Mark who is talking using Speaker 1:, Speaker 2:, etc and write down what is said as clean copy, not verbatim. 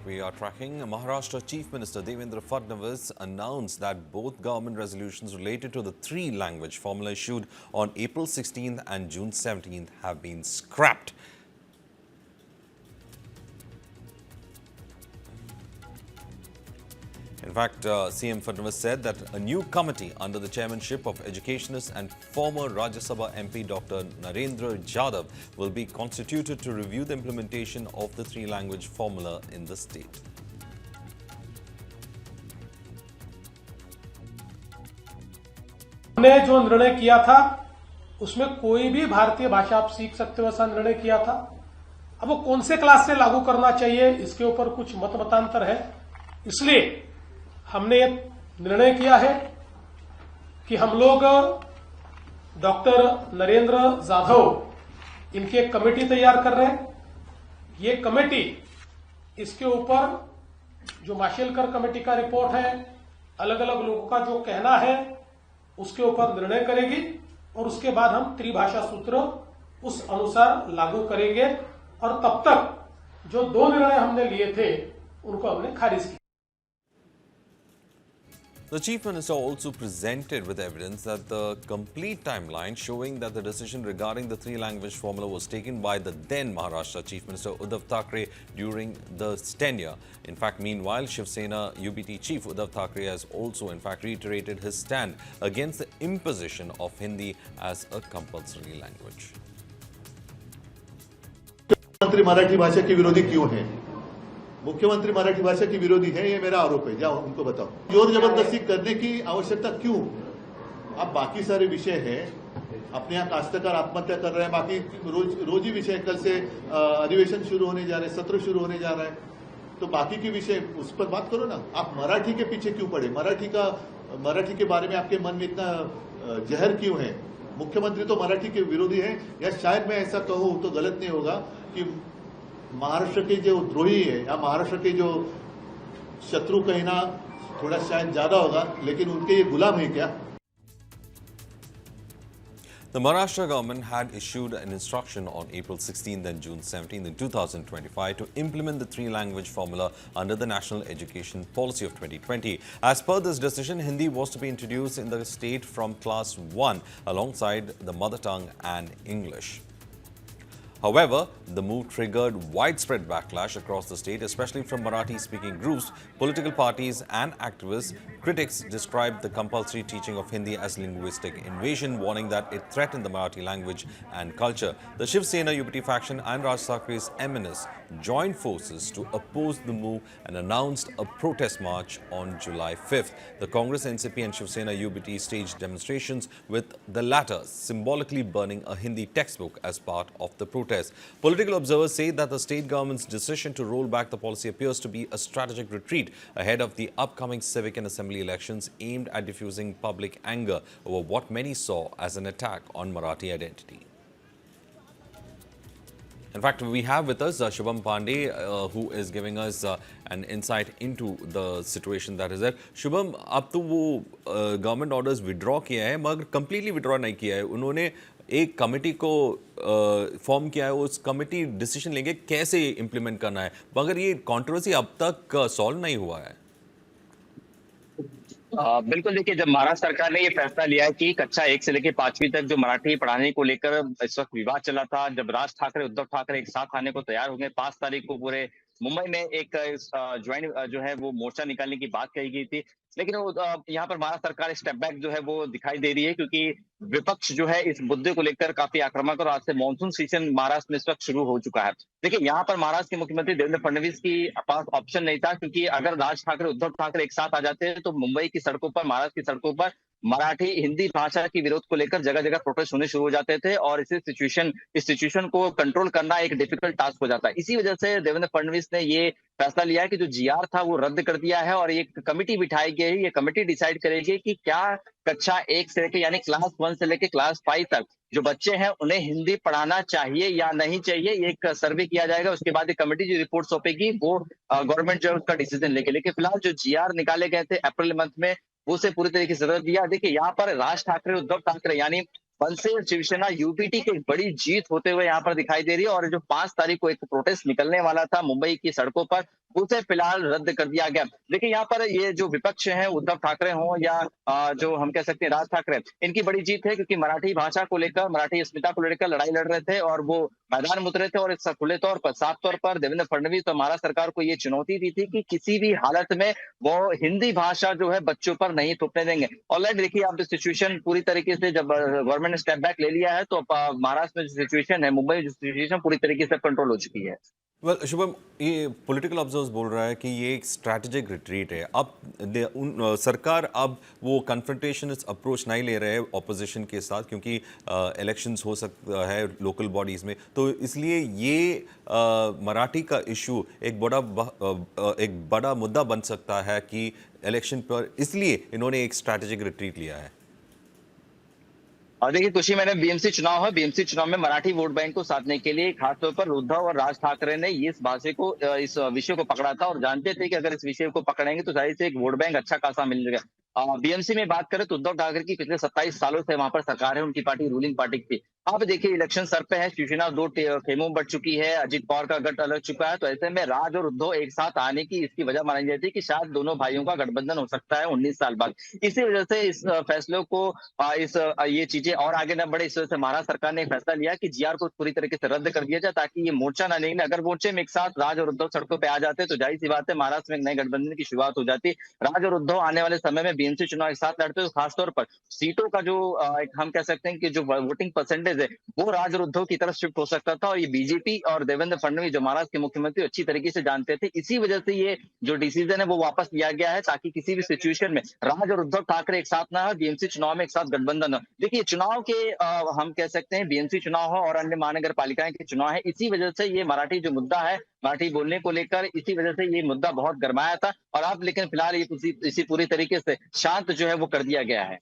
Speaker 1: we are tracking, Maharashtra Chief Minister Devendra Fadnavis announced that both government resolutions related to the three-language formula issued on April 16th and June 17th have been scrapped. In fact, CM Fadnavis said that a new committee under the chairmanship of educationist and former Rajya Sabha MP Dr. Narendra Jadhav will be constituted to review the implementation of the three-language formula in the state.
Speaker 2: हमने जो निर्णय किया था उसमें कोई भी भारतीय भाषा आप सीख सकते हो ऐसा निर्णय किया था। अब वो कौन से क्लास से लागू करना चाहिए इसके ऊपर कुछ मतमतांतर है, इसलिए हमने निर्णय किया है कि हम लोग डॉक्टर नरेंद्र जाधव इनकी एक कमेटी तैयार कर रहे हैं। ये कमेटी इसके ऊपर जो माशेलकर कमेटी का रिपोर्ट है, अलग अलग लोगों का जो कहना है उसके ऊपर निर्णय करेगी और उसके बाद हम त्रिभाषा सूत्र उस अनुसार लागू करेंगे और तब तक जो दो निर्णय हमने लिए थे उनको हमने खारिज किया।
Speaker 1: The Chief Minister also presented with evidence that the complete timeline showing that the decision regarding the three-language formula was taken by the then Maharashtra Chief Minister Uddhav Thackeray during the tenure. In fact, meanwhile, Shiv Sena UBT Chief Uddhav Thackeray has also in fact reiterated his stand against the imposition of Hindi as a compulsory language.
Speaker 3: मुख्यमंत्री मराठी भाषा के विरोधी क्यों हैं? मुख्यमंत्री मराठी भाषा की विरोधी है, ये मेरा आरोप है। जाओ उनको बताओ। जोर जबरदस्ती करने की आवश्यकता क्यों? अब बाकी सारे विषय हैं, अपने यहाँ काश्तकार आत्महत्या कर रहे हैं, बाकी रोज ही विषय, कल से अधिवेशन शुरू होने जा रहे हैं, सत्र शुरू होने जा रहा है, तो बाकी के विषय उस पर बात करो ना। आप मराठी के पीछे क्यों पड़े? मराठी के बारे में आपके मन में इतना जहर क्यों है? मुख्यमंत्री तो मराठी के विरोधी है, या शायद मैं ऐसा कहूं तो गलत नहीं होगा कि महाराष्ट्र के जो द्रोही है या महाराष्ट्र के जो शत्रु कहना थोड़ा शायद ज्यादा होगा, लेकिन उनके ये गुलाम है क्या?
Speaker 1: The Maharashtra government had issued an instruction on April 16th and June 17th in 2025 to implement the three-language formula under the National Education Policy of 2020. As per this decision, Hindi was to be introduced in the state from class 1 alongside the mother tongue and English. However, the move triggered widespread backlash across the state, especially from Marathi-speaking groups, political parties and activists. Critics described the compulsory teaching of Hindi as linguistic invasion, warning that it threatened the Marathi language and culture. The Shiv Sena UBT faction and Raj Thakray's MNS joined forces to oppose the move and announced a protest march on July 5th. The Congress, NCP and Shiv Sena UBT staged demonstrations, with the latter symbolically burning a Hindi textbook as part of the protest. Political observers say that the state government's decision to roll back the policy appears to be a strategic retreat ahead of the upcoming civic and assembly elections aimed at diffusing public anger over what many saw as an attack on Marathi identity. In fact, we have with us Shubham Pandey, who is giving us an insight into the situation that is there. Shubham, अब तो वो government orders withdraw किया है, मगर completely withdraw नहीं किया है। उन्होंने एक कमेटी को फॉर्म किया है, उस कमेटी डिसीजन लेंगे कैसे इंप्लीमेंट करना है, मगर ये कंट्रोवर्सी अब तक सॉल्व नहीं हुआ है।
Speaker 4: बिल्कुल, देखिए, जब महाराष्ट्र सरकार ने ये फैसला लिया है कि कक्षा 1 से लेकर 5वीं तक जो मराठी पढ़ाने को लेकर इस वक्त विवाद चला था, जब राज ठाकरे उद्धव ठाकरे एक साथ आने को तैयार हो गए, 5 तारीख को पूरे मुंबई में एक ज्वाइंट जो है वो मोर्चा निकालने की बात कही गई थी, लेकिन यहाँ पर महाराष्ट्र सरकार स्टेप बैक जो है वो दिखाई दे रही है, क्योंकि विपक्ष जो है इस मुद्दे को लेकर काफी आक्रामक, और आज से मानसून सीजन महाराष्ट्र में इस वक्त शुरू हो चुका है। देखिए, यहाँ पर महाराष्ट्र के मुख्यमंत्री देवेंद्र फडणवीस की पास ऑप्शन नहीं था, क्योंकि अगर राज ठाकरे उद्धव ठाकरे एक साथ आ जाते हैं तो मुंबई की सड़कों पर, महाराष्ट्र की सड़कों पर मराठी हिंदी भाषा की विरोध को लेकर जगह जगह प्रोटेस्ट होने शुरू हो जाते थे, और इस सिचुएशन को कंट्रोल करना एक डिफिकल्ट टास्क हो जाता है। इसी वजह से देवेंद्र फडणवीस ने ये फैसला लिया है कि जो जीआर था वो रद्द कर दिया है, और एक कमेटी बिठाई गई है। ये कमेटी डिसाइड करेगी कि क्या कक्षा 1 से लेकर यानी क्लास 1 से लेकर क्लास 5 तक जो बच्चे हैं उन्हें हिंदी पढ़ाना चाहिए या नहीं चाहिए। ये एक सर्वे किया जाएगा, उसके बाद एक कमेटी जो रिपोर्ट सौंपेगी वो गवर्नमेंट जो है उसका डिसीजन लेके। लेकिन फिलहाल जो जीआर निकाले गए थे अप्रैल मंथ में, उसे पूरी तरीके से रद्द दिया। देखिए, यहाँ पर राज ठाकरे उद्धव ठाकरे यानी मनसे शिवसेना यूपीटी की एक बड़ी जीत होते हुए यहाँ पर दिखाई दे रही है, और जो 5 तारीख को एक प्रोटेस्ट निकलने वाला था मुंबई की सड़कों पर, उसे फिलहाल रद्द कर दिया गया। देखिए यहाँ पर ये जो विपक्ष है, उद्धव ठाकरे हों या जो हम कह सकते हैं राज ठाकरे, इनकी बड़ी जीत है क्योंकि मराठी भाषा को लेकर, मराठी अस्मिता को लेकर लड़ाई लड़ रहे थे और वो मैदान में उतरे थे और इस खुले तौर पर, साफ तौर पर देवेंद्र फडणवीस और महाराष्ट्र सरकार को ये चुनौती दी थी कि किसी भी हालत में वो हिंदी भाषा जो है बच्चों पर नहीं थोपने देंगे। ऑलरेडी देखिए अब सिचुएशन पूरी तरीके से, जब गवर्नमेंट ने स्टेप बैक ले लिया है तो महाराष्ट्र में जो सिचुएशन है, मुंबई में जो सिचुएशन पूरी तरीके से कंट्रोल हो चुकी है।
Speaker 1: वेल शुभम, ये पॉलिटिकल ऑब्जर्वर्स बोल रहा है कि ये एक स्ट्रैटेजिक रिट्रीट है। अब सरकार अब वो कन्फ्रंटेशनल अप्रोच नहीं ले रहे हैं ऑपोजिशन के साथ, क्योंकि इलेक्शंस हो सकता है लोकल बॉडीज में, तो इसलिए ये मराठी का इशू एक बड़ा मुद्दा बन सकता है कि इलेक्शन पर, इसलिए इन्होंने एक स्ट्रैटेजिक रिट्रीट लिया है।
Speaker 4: और देखिए कुछ ही महीने बीएमसी चुनाव है, बीएमसी चुनाव में मराठी वोट बैंक को साधने के लिए खासतौर पर उद्धव और राज ठाकरे ने इस विषय को पकड़ा था और जानते थे कि अगर इस विषय को पकड़ेंगे तो जाहिर से एक वोट बैंक अच्छा खासा मिलेगा। बीएमसी में बात करें तो उद्धव ठाकरे की पिछले 27 सालों से वहां पर सरकार है, उनकी पार्टी रूलिंग पार्टी की। अब देखिए इलेक्शन सर पे है, शिवसेना 2 खेमों में बढ़ चुकी है, अजित पवार का गठ अलग चुका है, तो ऐसे में राज और उद्धव एक साथ आने की इसकी वजह मानी जाती है कि शायद दोनों भाइयों का गठबंधन हो सकता है 19 साल बाद। इसी वजह से इस फैसले को ये चीजें और आगे न बढ़े, इस वजह से महाराष्ट्र सरकार ने एक फैसला लिया कि जीआर को पूरी तरीके से रद्द कर दिया जाए ताकि ये मोर्चा ना निकले। अगर मोर्चे में एक साथ राज और उद्धव सड़कों पे आ जाते तो जाहिर सी बात है महाराष्ट्र में एक नए गठबंधन की शुरुआत हो जाती। राज और उद्धव आने वाले समय में बीएमसी चुनाव एक साथ लड़ते तो खासतौर पर सीटों का जो एक हम कह सकते हैं कि जो वोटिंग परसेंटेज है वो राज और उद्धव की तरफ शिफ्ट हो सकता था, और ये बीजेपी और देवेंद्र फडणवीस जो महाराष्ट्र के मुख्यमंत्री अच्छी तरीके से जानते थे। इसी वजह से ये जो डिसीजन है वो वापस लिया गया है ताकि किसी भी सिचुएशन में राज और उद्धव ठाकरे एक साथ ना हो, बीएमसी चुनाव में एक साथ गठबंधन हो। देखिए चुनाव के हम कह सकते हैं बीएमसी चुनाव हो और अन्य महानगर पालिकाएं के चुनाव है, इसी वजह से ये मराठी जो मुद्दा है, मराठी बोलने को लेकर, इसी वजह से ये मुद्दा बहुत गरमाया था और अब लेकिन फिलहाल ये इसी पूरी तरीके से शांत जो है वो कर दिया गया है।